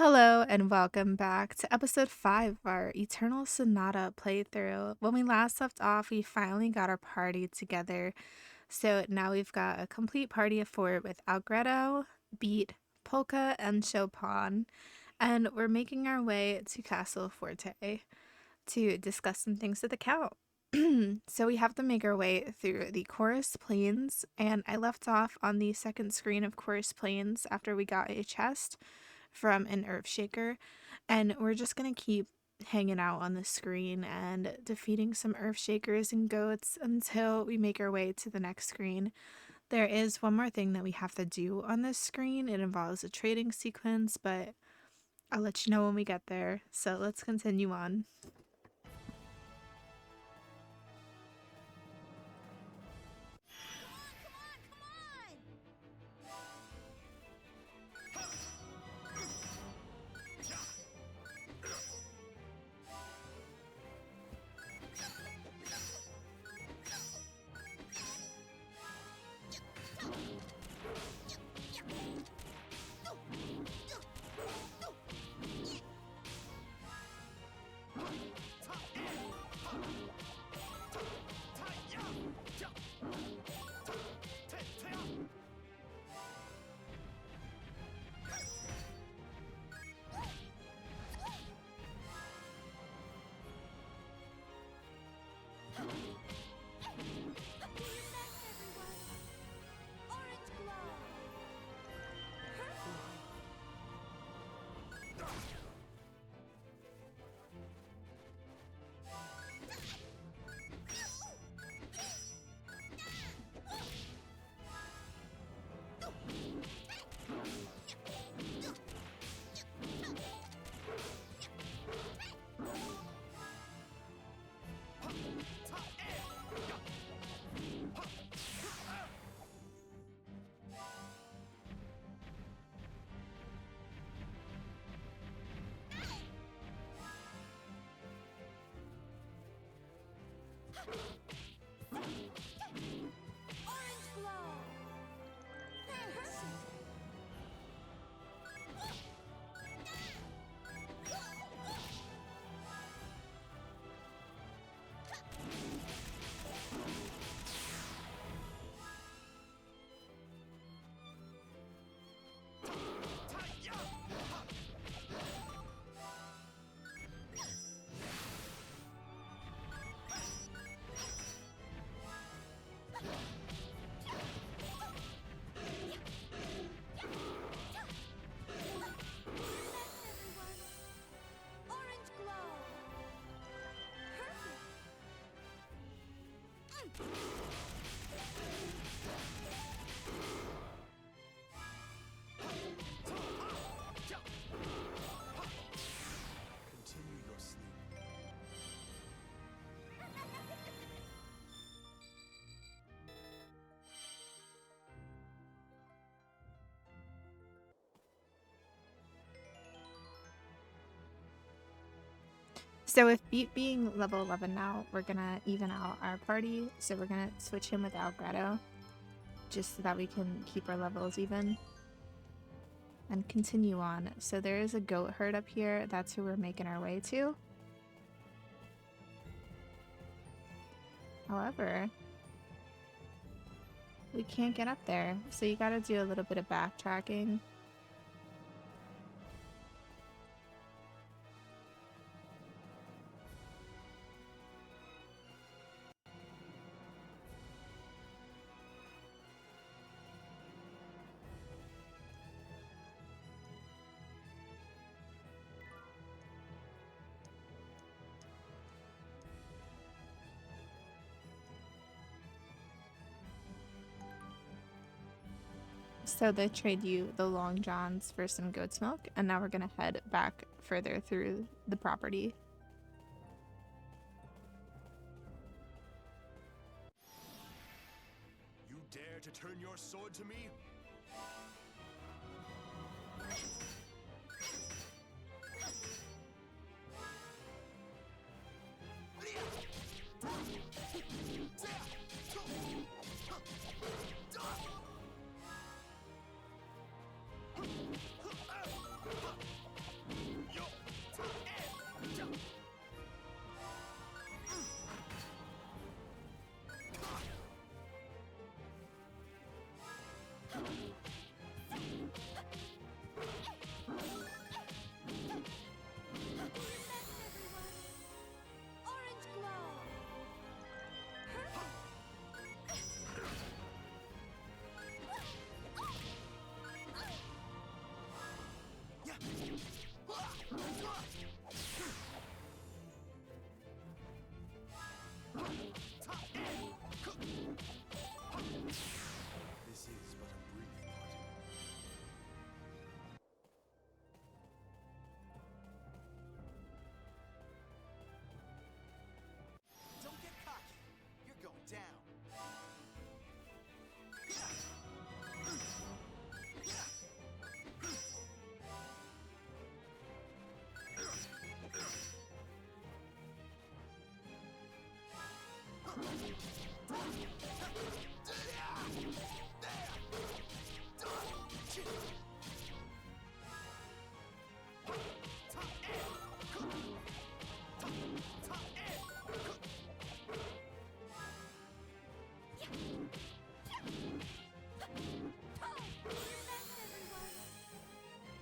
Hello and welcome back to episode 5 of our Eternal Sonata playthrough. When we last left off, we finally got our party together. So now we've got a complete party of 4 with Algretto, Beat, Polka, and Chopin. And we're making our way to Castle Forte to discuss some things with the Count. So we have to make our way through the Chorus Plains, and I left off on the second screen of Chorus Plains after we got a chest from an Earthshaker, and we're just gonna keep hanging out on the screen and defeating some Earthshakers and goats until we make our way to the next screen. There is one more thing that we have to do on this screen. It involves a trading sequence, but I'll let you know when we get there. So let's continue on. Continue your sleep. So with Beat being level 11 now, we're gonna even out our party. So we're gonna switch him with Algretto, just so that we can keep our levels even. And continue on. So there is a goat herd up here. That's who we're making our way to. However, we can't get up there. So you gotta do a little bit of backtracking. So they trade you the Long Johns for some goat's milk, and now we're gonna head back further through the property. You dare to turn your sword to me?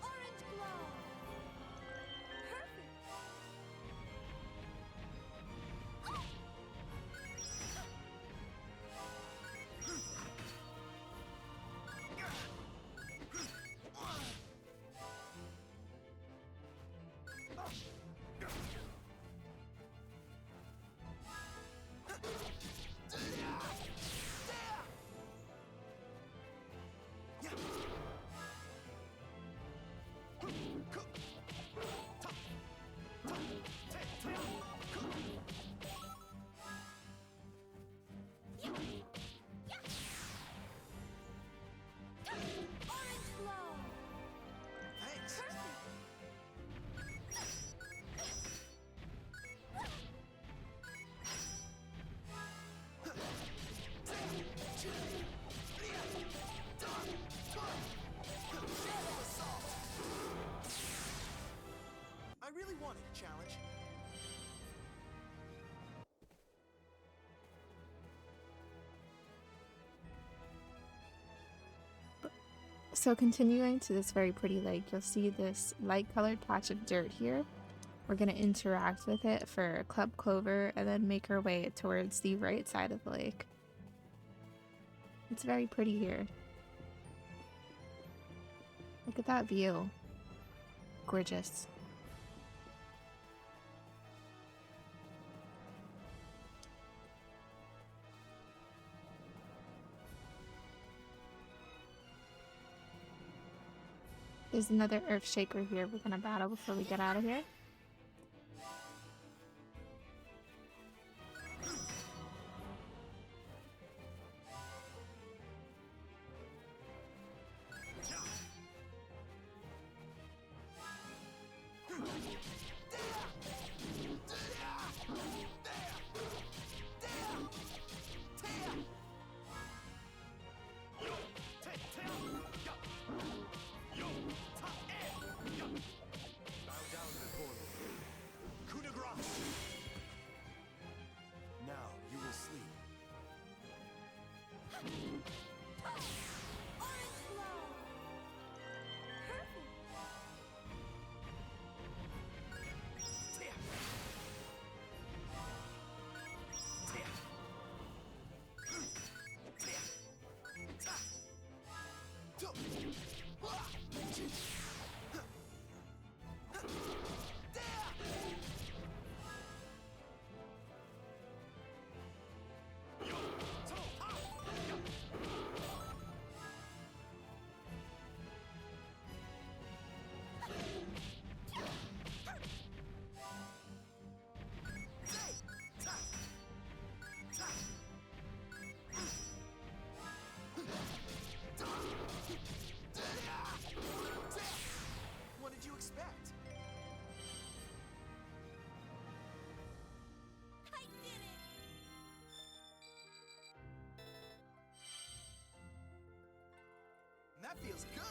Orange glow. Perfect. Orange glow. Thanks. I really wanted a challenge. So continuing to this very pretty lake, you'll see this light colored patch of dirt here. We're going to interact with it for Club Clover and then make our way towards the right side of the lake. It's very pretty here. Look at that view. Gorgeous. There's another earth shaker here we're gonna battle before we get out of here. Bow down before me. Coup de grace. Now you will sleep. Orange glow. Perfect. What did you expect? I did it. That feels good.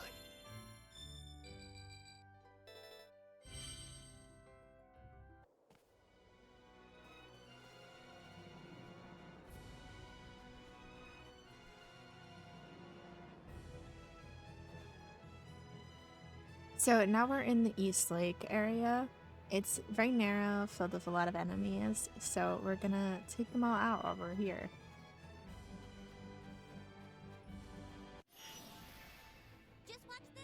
So now we're in the East Lake area. It's very narrow, filled with a lot of enemies, so we're gonna take them all out while we're here. Just watch this.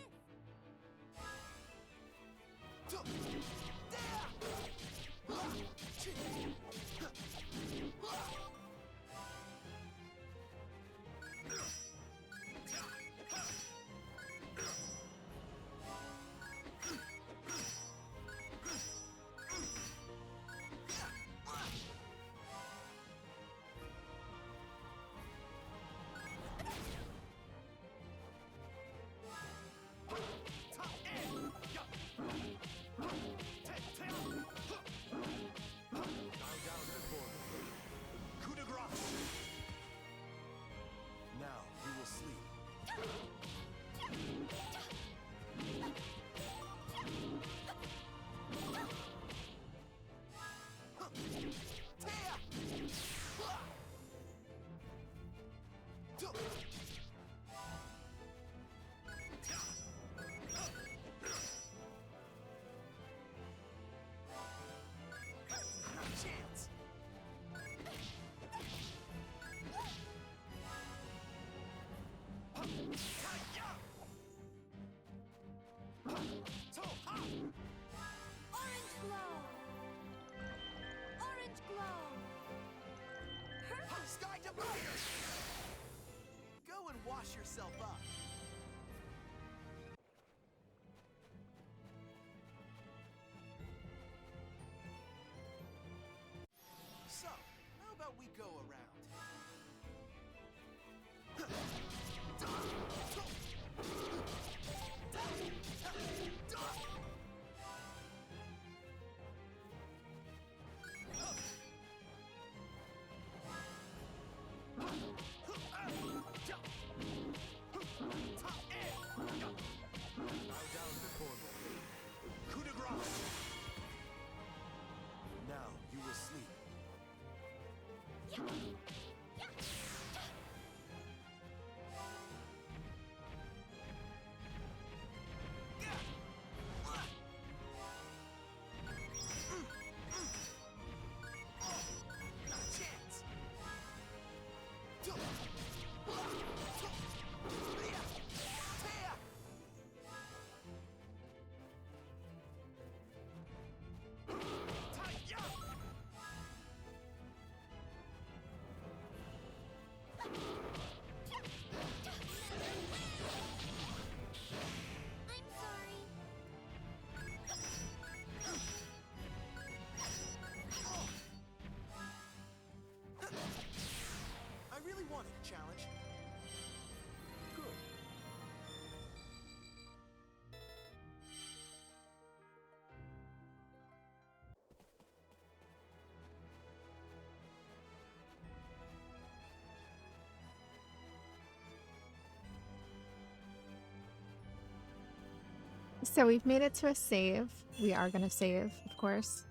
Brace yourself up. So, how about we go around? Bow down before me. Coup de grace! Now you will sleep. Not a chance! I'm sorry. I really wanted a challenge. Good. So we've made it to a save. We are going to save, of course.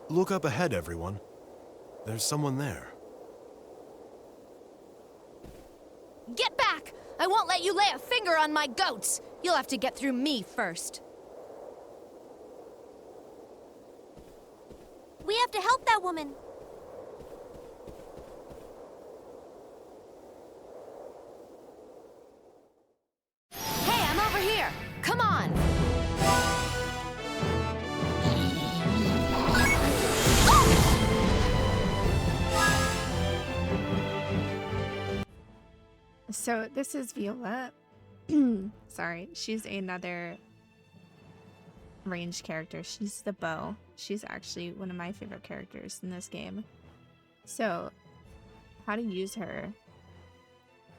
Look up ahead, everyone. There's someone there. Get back! I won't let you lay a finger on my goats! You'll have to get through me first. We have to help that woman. Hey, I'm over here! Come on! So this is Viola. Sorry, she's another ranged character. She's the bow. She's actually one of my favorite characters in this game. So, how to use her?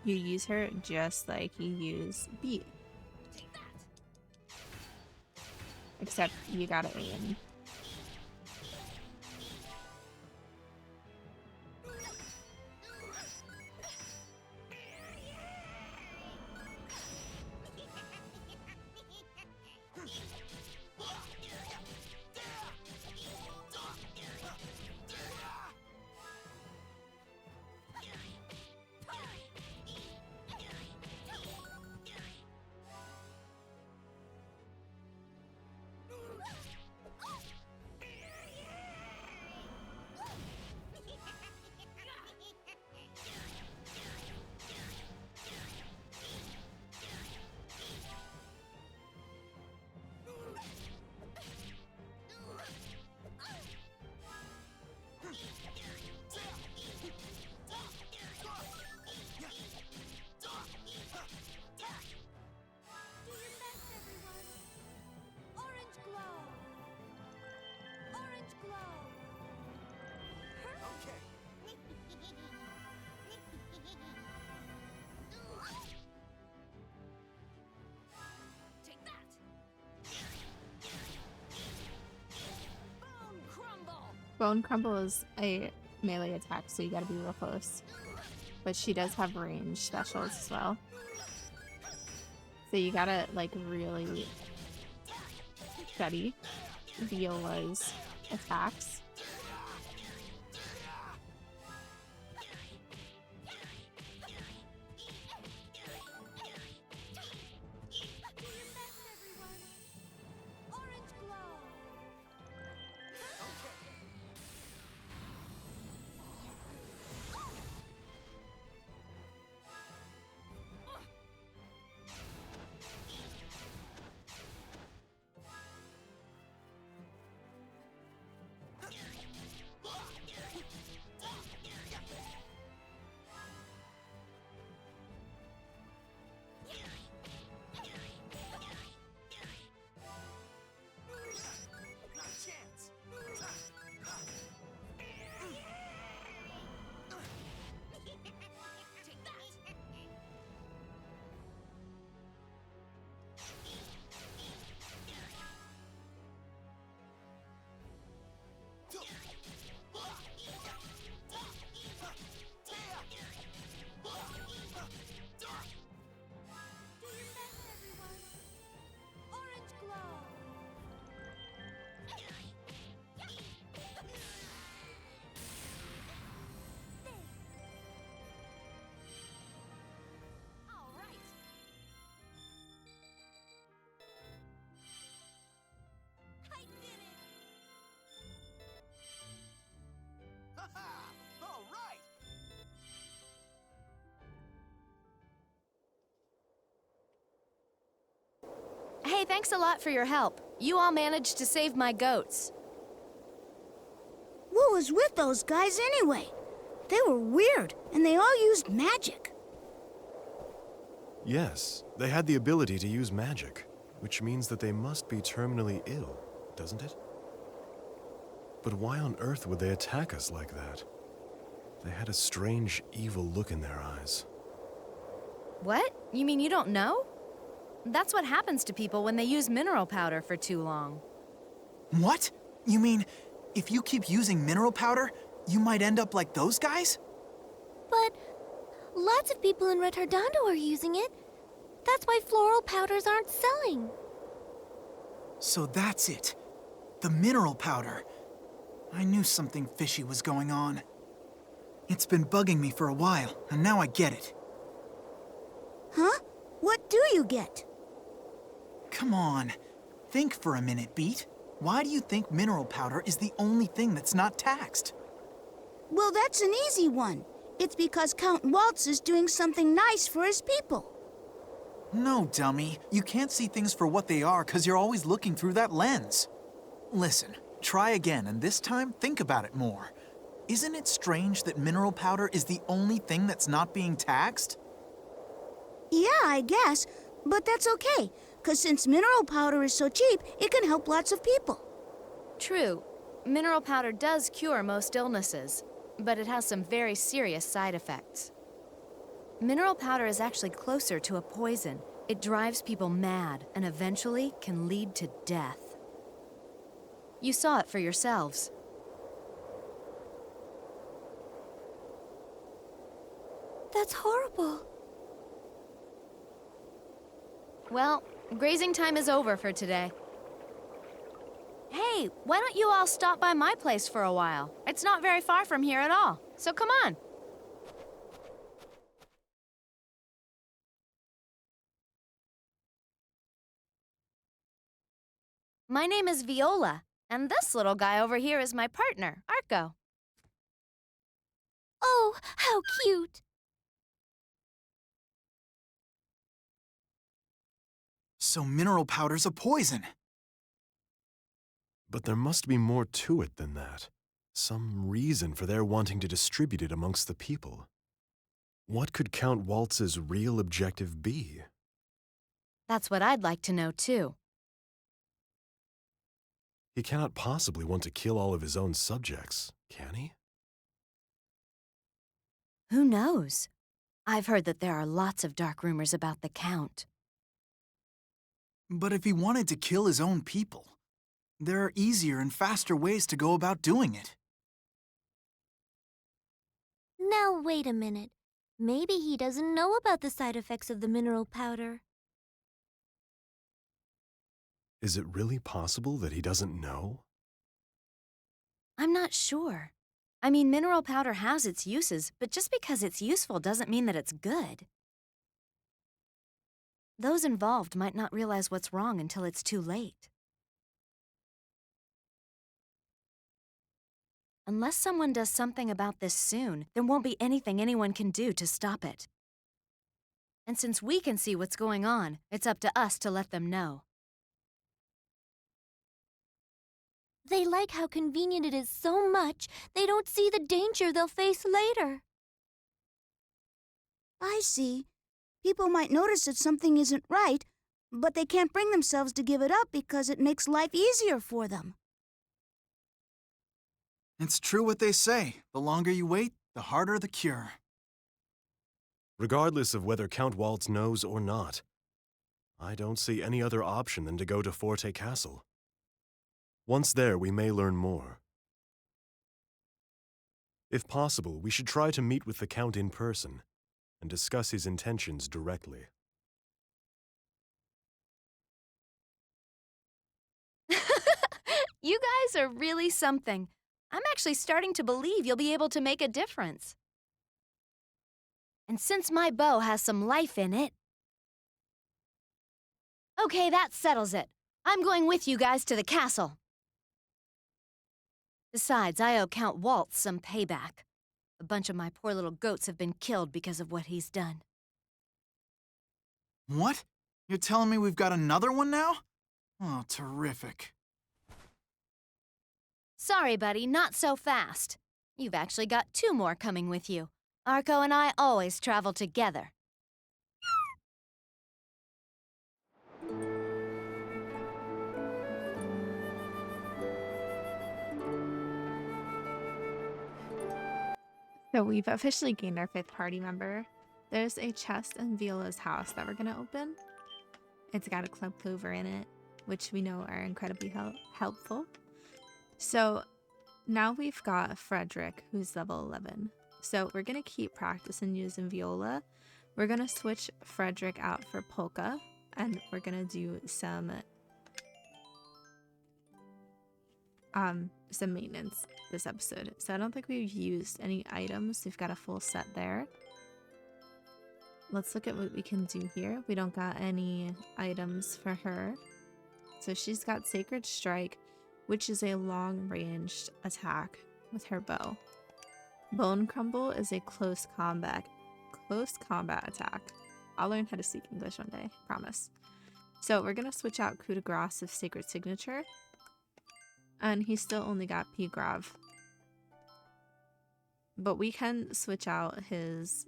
You use her just like you use Beat. Except you gotta aim. Do your best, everyone. Orange glow. Orange glow. Okay. Take that. Bone crumble. Bone Crumble is a melee attack, so you gotta be real close. But she does have range specials as well. So you gotta like really study Viola's attacks. Do your best, everyone. Orange glow. Thanks a lot for your help. You all managed to save my goats. What was with those guys anyway? They were weird, and they all used magic. Yes, they had the ability to use magic, which means that they must be terminally ill, doesn't it? But why on earth would they attack us like that? They had a strange, evil look in their eyes. What? You mean you don't know? That's what happens to people when they use mineral powder for too long. What? You mean, if you keep using mineral powder, you might end up like those guys? But lots of people in Retardando are using it. That's why floral powders aren't selling. So that's it. The mineral powder. I knew something fishy was going on. It's been bugging me for a while, and now I get it. Huh? What do you get? Come on. Think for a minute, Beat. Why do you think mineral powder is the only thing that's not taxed? Well, that's an easy one. It's because Count Waltz is doing something nice for his people. No, dummy. You can't see things for what they are because you're always looking through that lens. Listen, try again, and this time think about it more. Isn't it strange that mineral powder is the only thing that's not being taxed? Yeah, I guess. But that's okay, because since mineral powder is so cheap, it can help lots of people. True, mineral powder does cure most illnesses, but it has some very serious side effects. Mineral powder is actually closer to a poison. It drives people mad and eventually can lead to death. You saw it for yourselves. That's horrible. Well, grazing time is over for today. Hey, why don't you all stop by my place for a while? It's not very far from here at all, so come on. My name is Viola, and this little guy over here is my partner, Arco. Oh, how cute. So mineral powder's a poison. But there must be more to it than that. Some reason for their wanting to distribute it amongst the people. What could Count Waltz's real objective be? That's what I'd like to know, too. He cannot possibly want to kill all of his own subjects, can he? Who knows? I've heard that there are lots of dark rumors about the Count. But if he wanted to kill his own people, there are easier and faster ways to go about doing it. Now, wait a minute. Maybe he doesn't know about the side effects of the mineral powder. Is it really possible that he doesn't know? I'm not sure. I mean, mineral powder has its uses, but just because it's useful doesn't mean that it's good. Those involved might not realize what's wrong until it's too late. Unless someone does something about this soon, there won't be anything anyone can do to stop it. And since we can see what's going on, it's up to us to let them know. They like how convenient it is so much, they don't see the danger they'll face later. I see. People might notice that something isn't right, but they can't bring themselves to give it up because it makes life easier for them. It's true what they say. The longer you wait, the harder the cure. Regardless of whether Count Waltz knows or not, I don't see any other option than to go to Forte Castle. Once there, we may learn more. If possible, we should try to meet with the Count in person and discuss his intentions directly. You guys are really something. I'm actually starting to believe you'll be able to make a difference. And since my bow has some life in it... Okay, that settles it. I'm going with you guys to the castle. Besides, I owe Count Waltz some payback. A bunch of my poor little goats have been killed because of what he's done. What? You're telling me we've got another one now? Oh, terrific. Sorry, buddy, not so fast. You've actually got 2 more coming with you. Arco and I always travel together. So we've officially gained our 5th party member. There's a chest in Viola's house that we're gonna open. It's got a club clover in it, which we know are incredibly helpful. So now we've got Frederick, who's level 11. So we're gonna keep practicing using Viola. We're gonna switch Frederick out for Polka, and we're gonna do some maintenance this episode. So I don't think we've used any items. We've got a full set there. Let's look at what we can do here. We don't got any items for her. So she's got Sacred Strike, which is a long-ranged attack with her bow. Bone Crumble is a close combat attack. I'll learn how to speak English one day, promise. So we're gonna switch out Coup de Grace of Sacred Signature. And he still only got P-Grav. But we can switch out his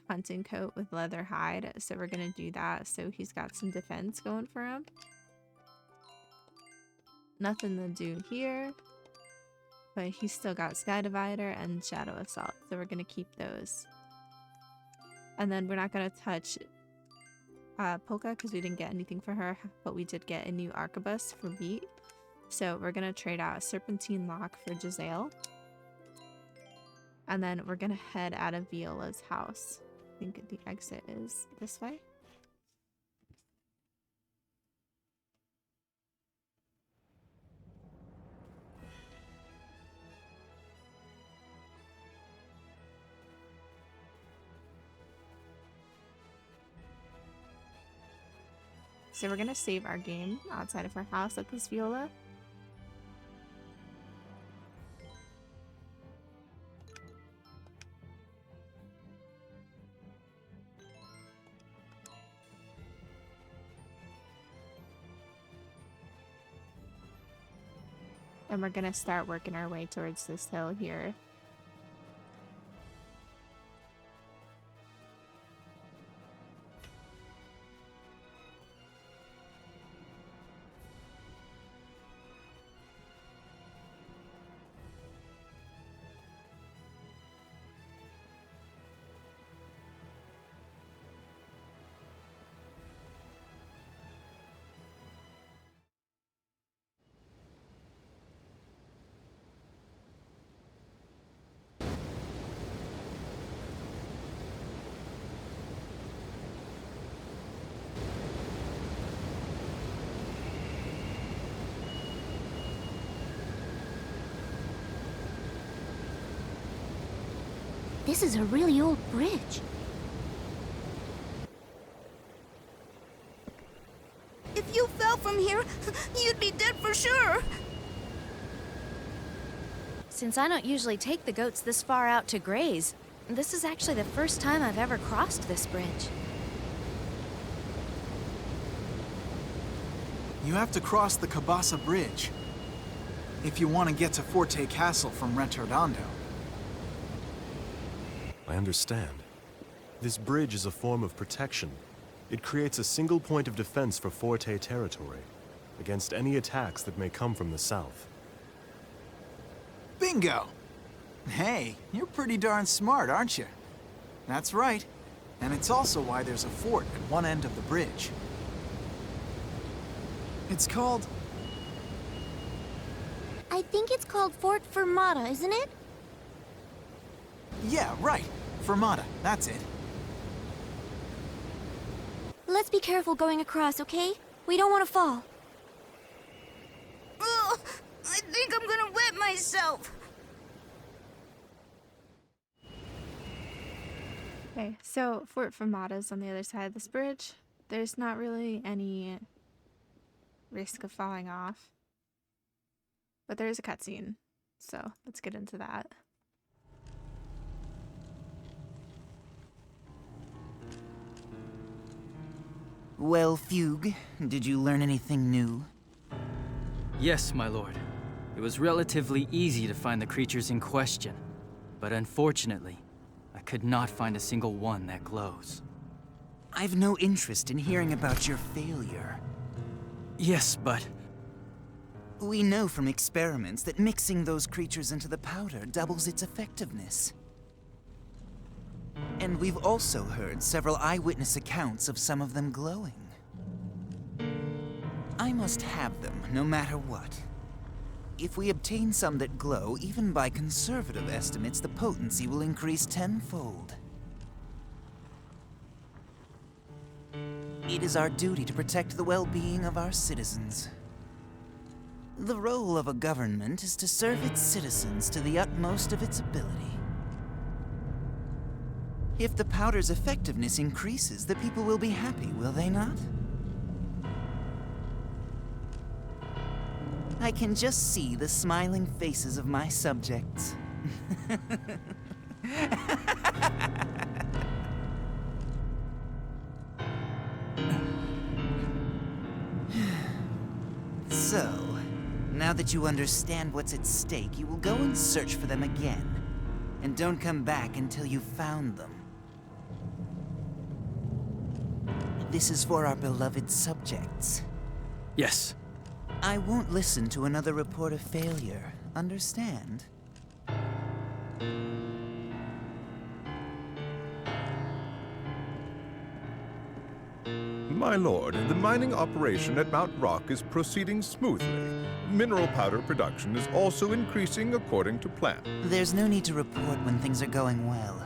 hunting coat with leather hide, so we're gonna do that so he's got some defense going for him. Nothing to do here, but he's still got Sky Divider and Shadow Assault, so we're gonna keep those. And then we're not gonna touch Polka because we didn't get anything for her, but we did get a new arquebus for Beat. So we're gonna trade out a Serpentine Lock for Giselle. And then we're gonna head out of Viola's house. I think the exit is this way. So we're gonna save our game outside of our house at this Viola. And we're gonna start working our way towards this hill here. This is a really old bridge. If you fell from here, you'd be dead for sure. Since I don't usually take the goats this far out to graze, this is actually the first time I've ever crossed this bridge. You have to cross the Cabasa Bridge if you want to get to Forte Castle from Retornando. I understand. This bridge is a form of protection. It creates a single point of defense for Forte territory against any attacks that may come from the south. Bingo! Hey, you're pretty darn smart, aren't you? That's right. And it's also why there's a fort at one end of the bridge. It's called... I think it's called Fort Fermata, isn't it? Yeah, right. Fermata, that's it. Let's be careful going across, okay? We don't want to fall. Ugh, I think I'm gonna wet myself. Okay, so Fort Fermata's on the other side of this bridge. There's not really any risk of falling off. But there is a cutscene, so let's get into that. Well, Fugue, did you learn anything new? Yes, my lord. It was relatively easy to find the creatures in question, but unfortunately, I could not find a single one that glows. I've no interest in hearing about your failure. Yes, but We know from experiments that mixing those creatures into the powder doubles its effectiveness. And we've also heard several eyewitness accounts of some of them glowing. I must have them, no matter what. If we obtain some that glow, even by conservative estimates, the potency will increase tenfold. It is our duty to protect the well-being of our citizens. The role of a government is to serve its citizens to the utmost of its ability. If the powder's effectiveness increases, the people will be happy, will they not? I can just see the smiling faces of my subjects. So, now that you understand what's at stake, you will go and search for them again. And don't come back until you've found them. This is for our beloved subjects. yes. I won't listen to another report of failure. Understand? My lord, the mining operation at Mount Rock is proceeding smoothly. Mineral powder production is also increasing according to plan. There's no need to report when things are going well.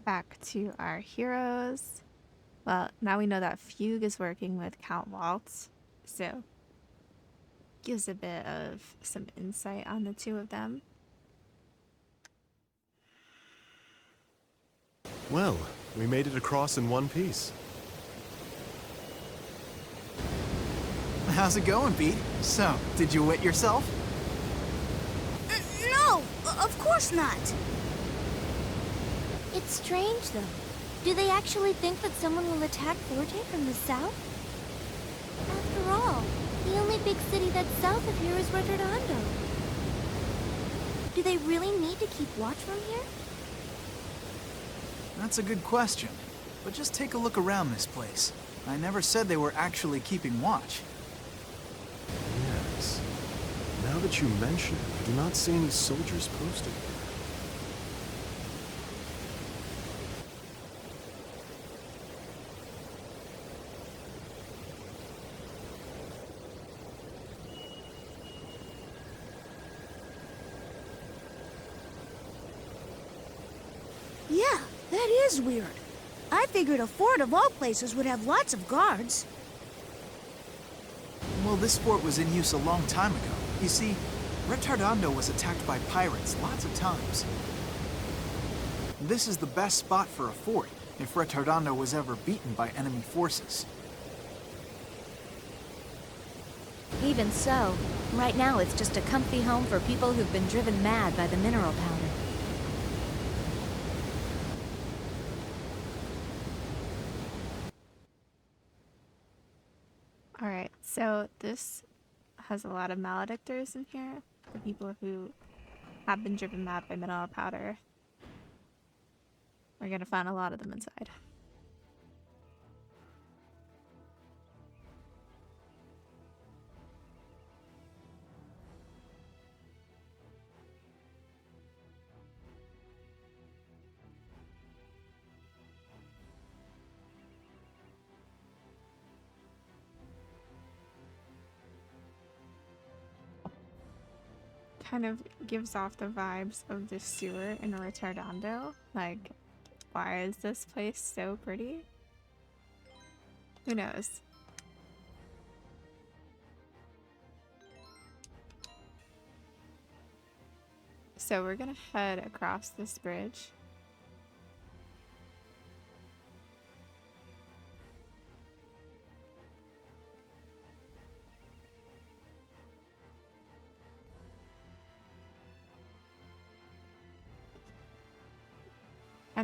Back to our heroes. Well, now we know that Fugue is working with Count Waltz, so gives a bit of some insight on the two of them. Well, we made it across in one piece. How's it going, Pete? So, did you wet yourself? No, of course not. It's strange, though. Do they actually think that someone will attack Forte from the south? After all, the only big city that's south of here is Retardondo. Do they really need to keep watch from here? That's a good question. But just take a look around this place. I never said they were actually keeping watch. Yes. Now that you mention it, I do not see any soldiers posted. Yeah, that is weird. I figured a fort of all places would have lots of guards. Well, this fort was in use a long time ago. You see, Retardondo was attacked by pirates lots of times. This is the best spot for a fort, if Retardondo was ever beaten by enemy forces. Even so, right now it's just a comfy home for people who've been driven mad by the mineral powder. Alright, so this has a lot of maledictors in here. The people who have been driven mad by mineral powder. We're gonna find a lot of them inside. Kind of gives off the vibes of the sewer in Retardondo. Like, why is this place so pretty? Who knows? So we're gonna head across this bridge.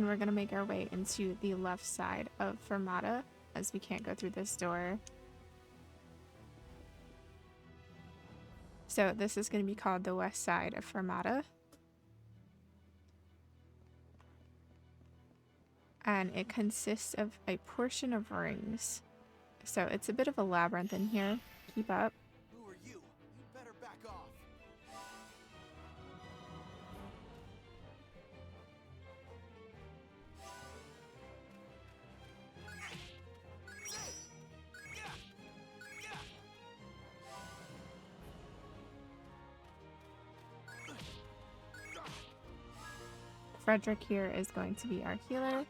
And we're gonna make our way into the left side of Fermata, as we can't go through this door. So this is gonna be called the west side of Fermata. And it consists of a portion of rings. So it's a bit of a labyrinth in here. Keep up. Who are you? You better back off. Frederick here is going to be our healer.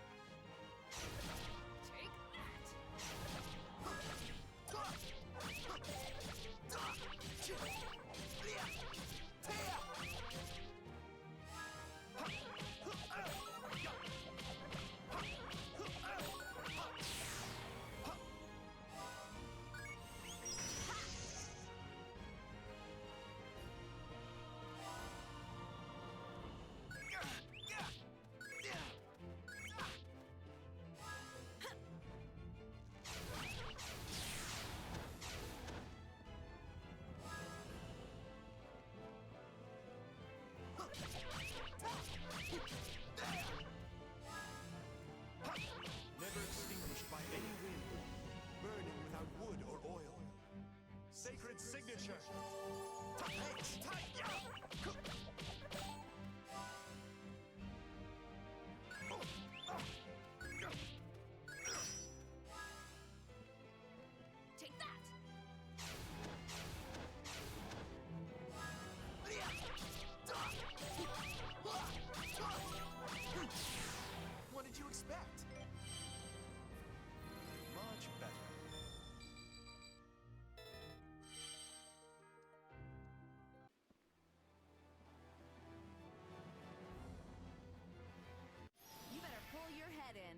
Never extinguished by any wind, burning without wood or oil. Sacred signature. Take that! What did you expect? Much better. You better pull your head in.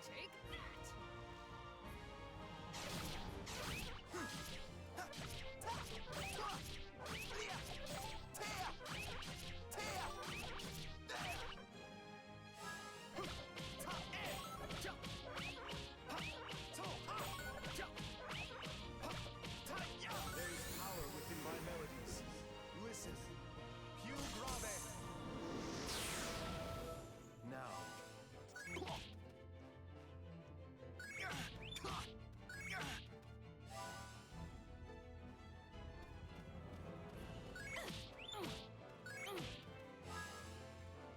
Take that! There's power within my melodies. Listen. Più grave. Now.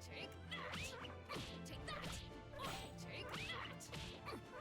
Take that! Take that! Take that! Take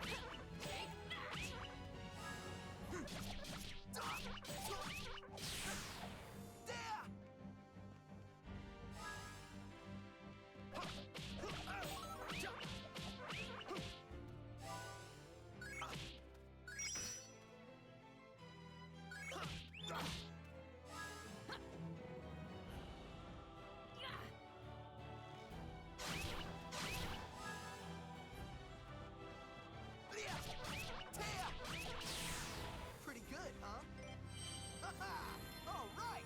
Pretty good, huh? All right.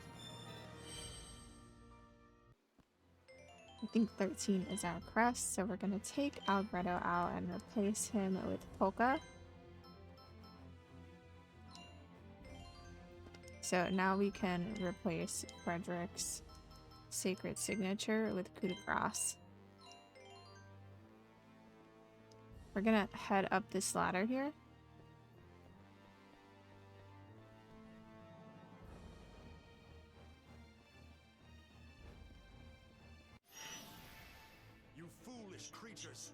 I think 13 is our crest, so we're gonna take Alberto out and replace him with Polka. So now we can replace Frederick's sacred signature with coup de grace. We're gonna head up this ladder here. You foolish creatures.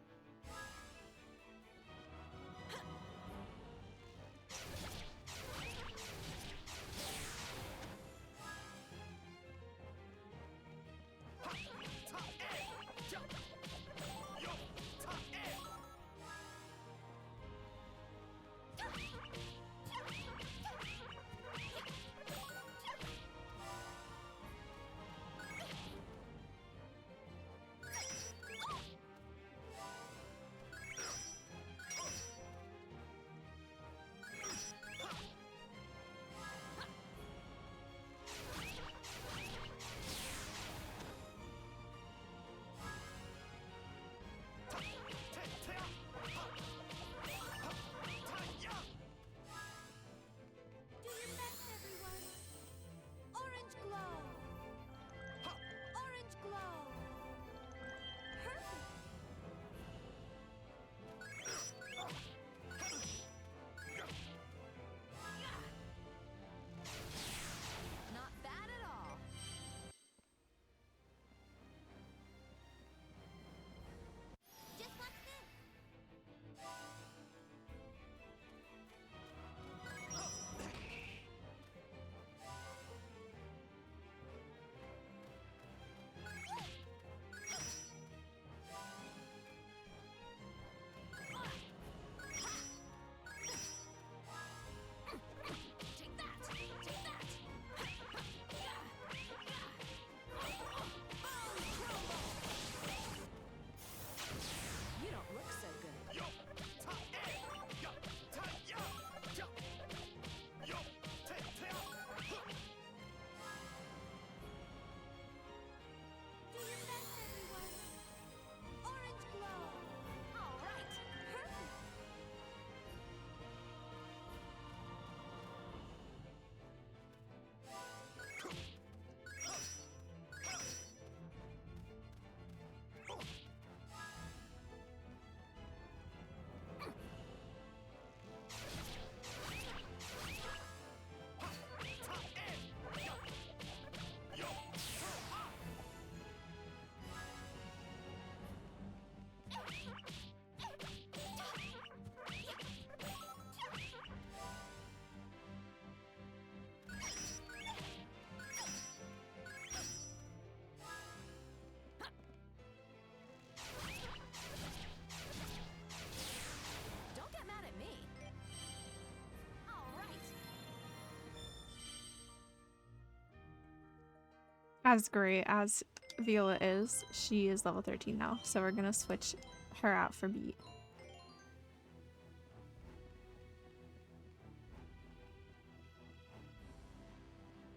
As great as Viola is, she is level 13 now, so we're gonna switch her out for Beat.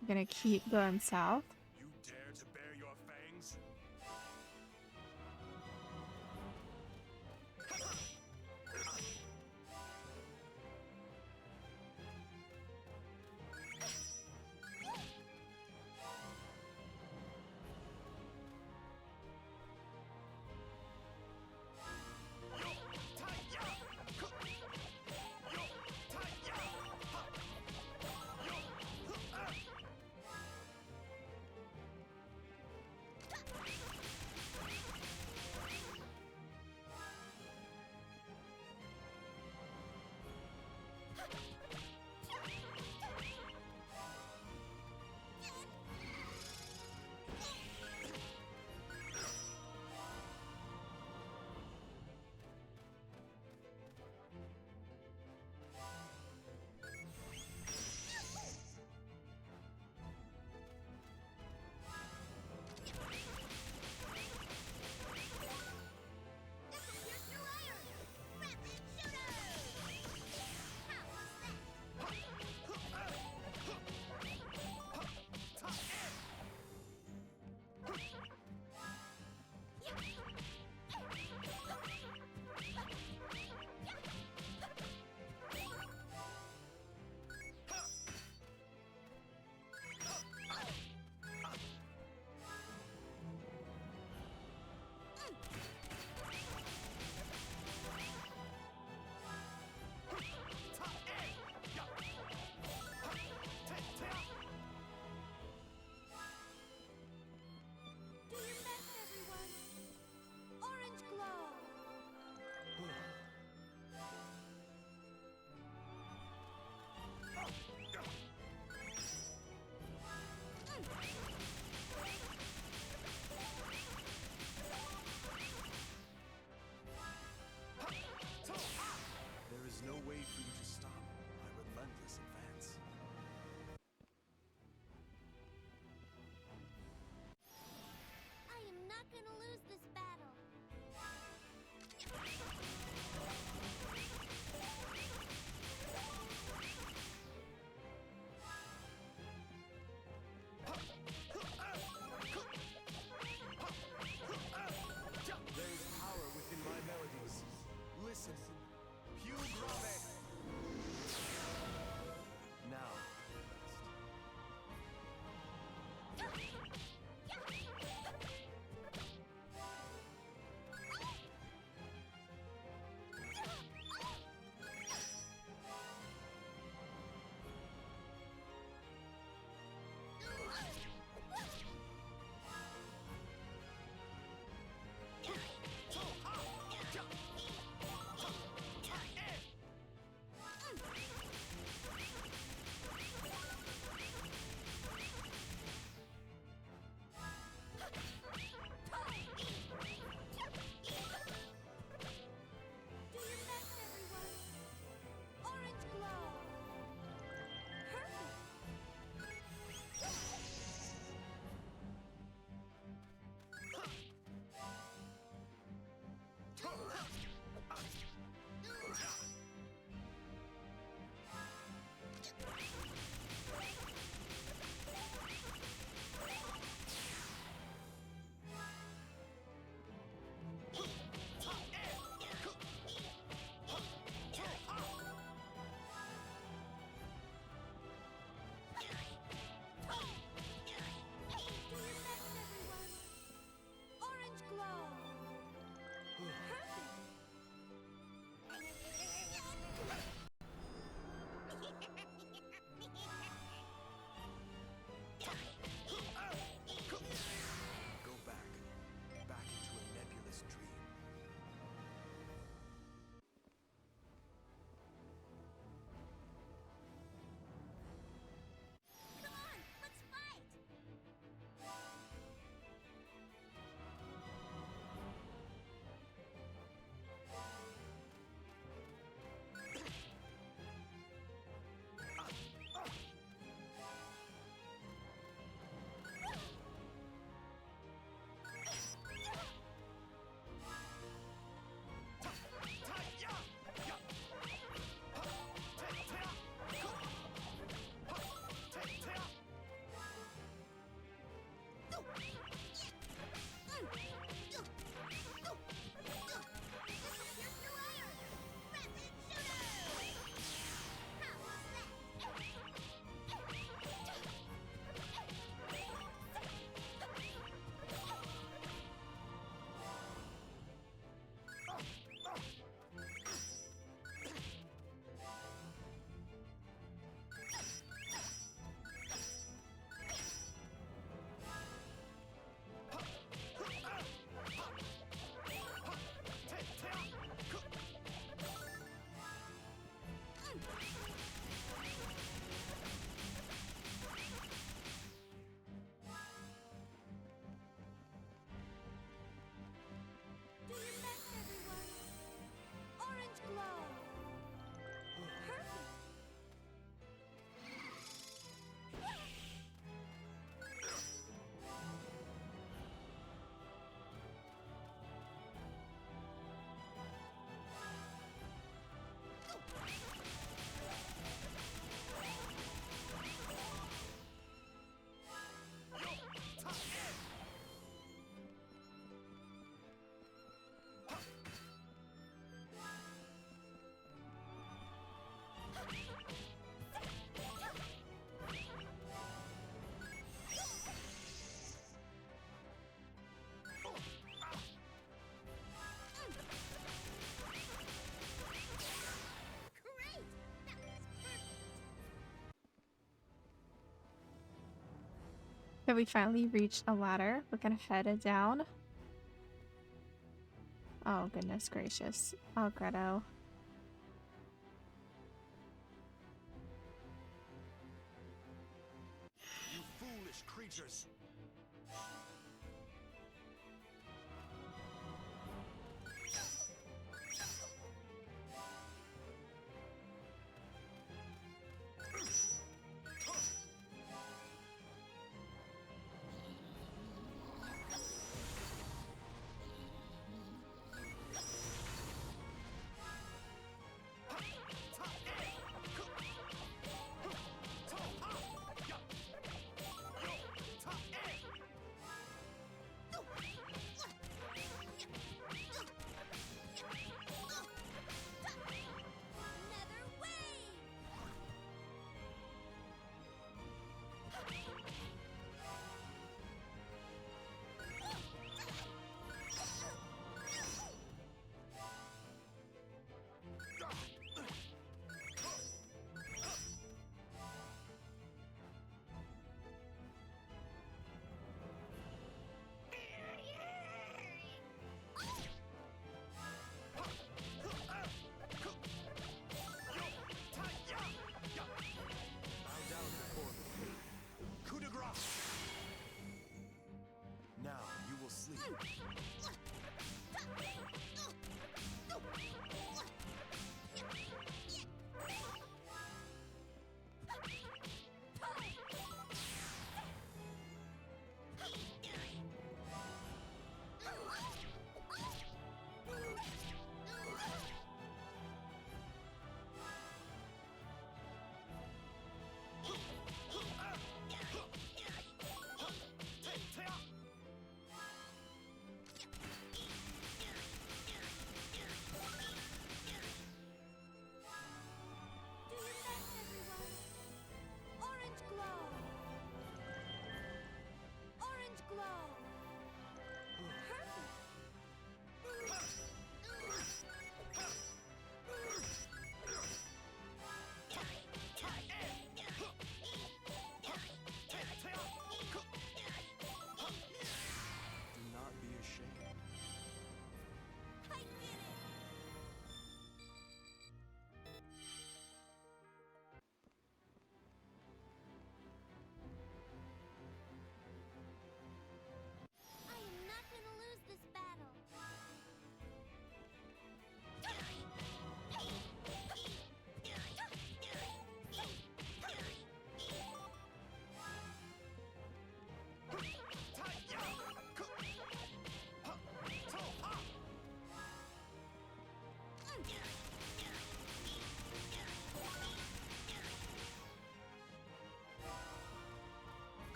I'm gonna keep going south. You dare to bare your fangs? We finally reached a ladder. We're gonna head it down. Oh, goodness gracious. Oh, Greto. You foolish creatures!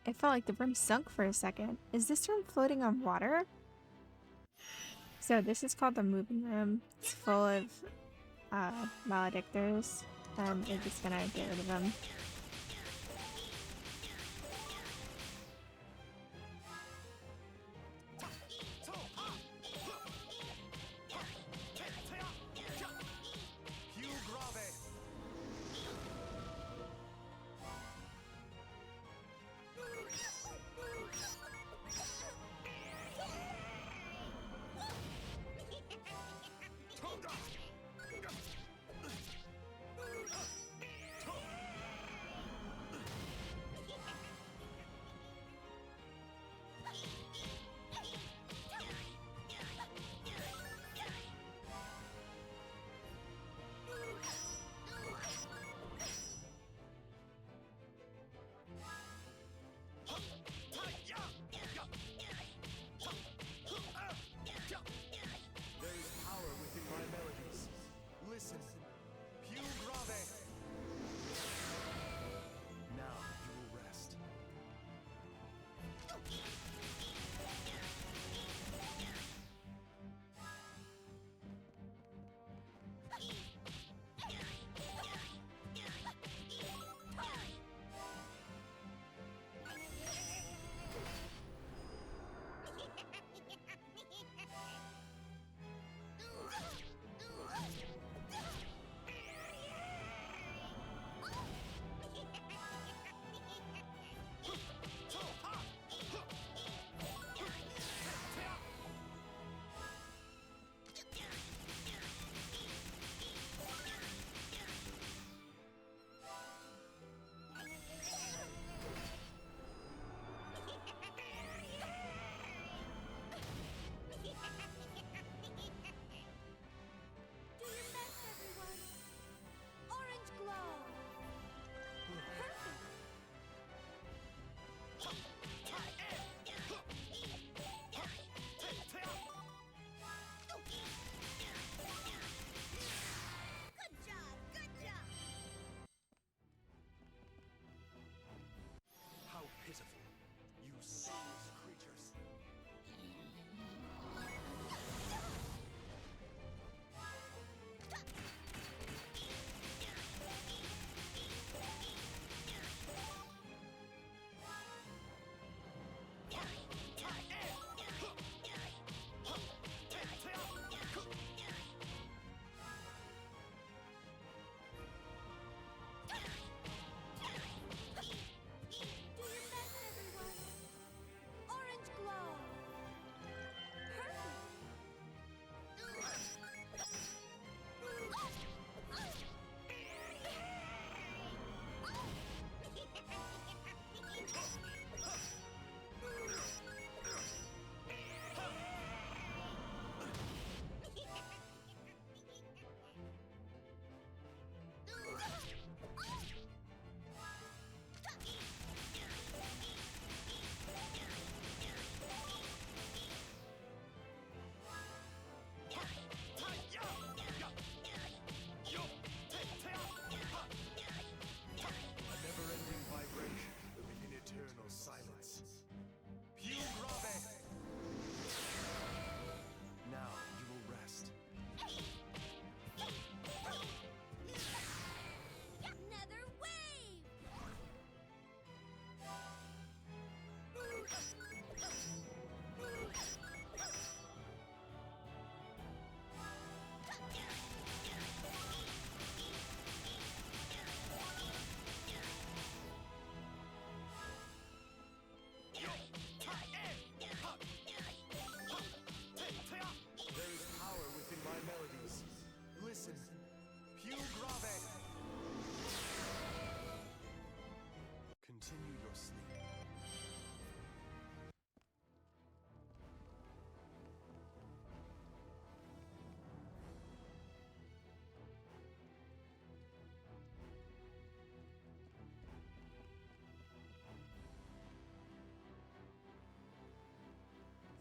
It felt like the room sunk for a second. Is this room floating on water? So this is called the moving room. It's full of maledictors, and we're just gonna get rid of them.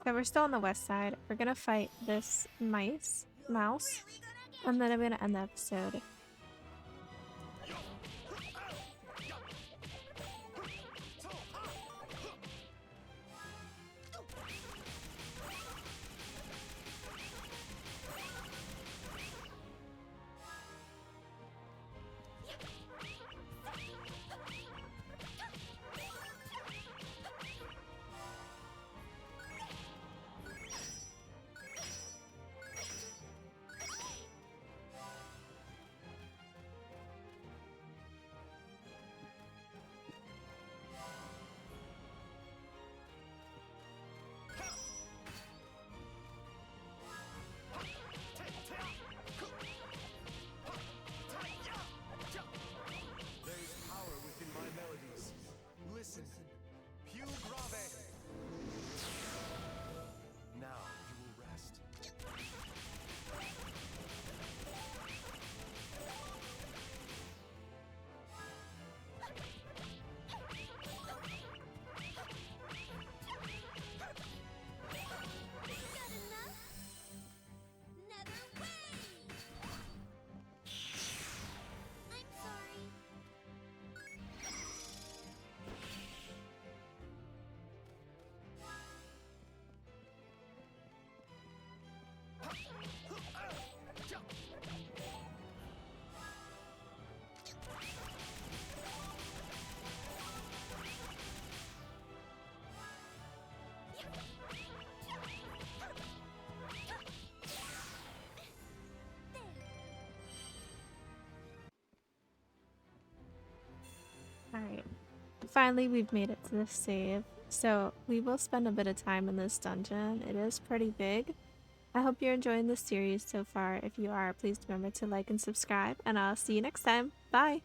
So we're still on the west side. We're gonna fight this mouse, and then I'm gonna end the episode. finally we've made it to the save. So we will spend a bit of time in this dungeon. It is pretty big. I hope you're enjoying this series so far. If you are, please remember to like and subscribe, and I'll see you next time. Bye!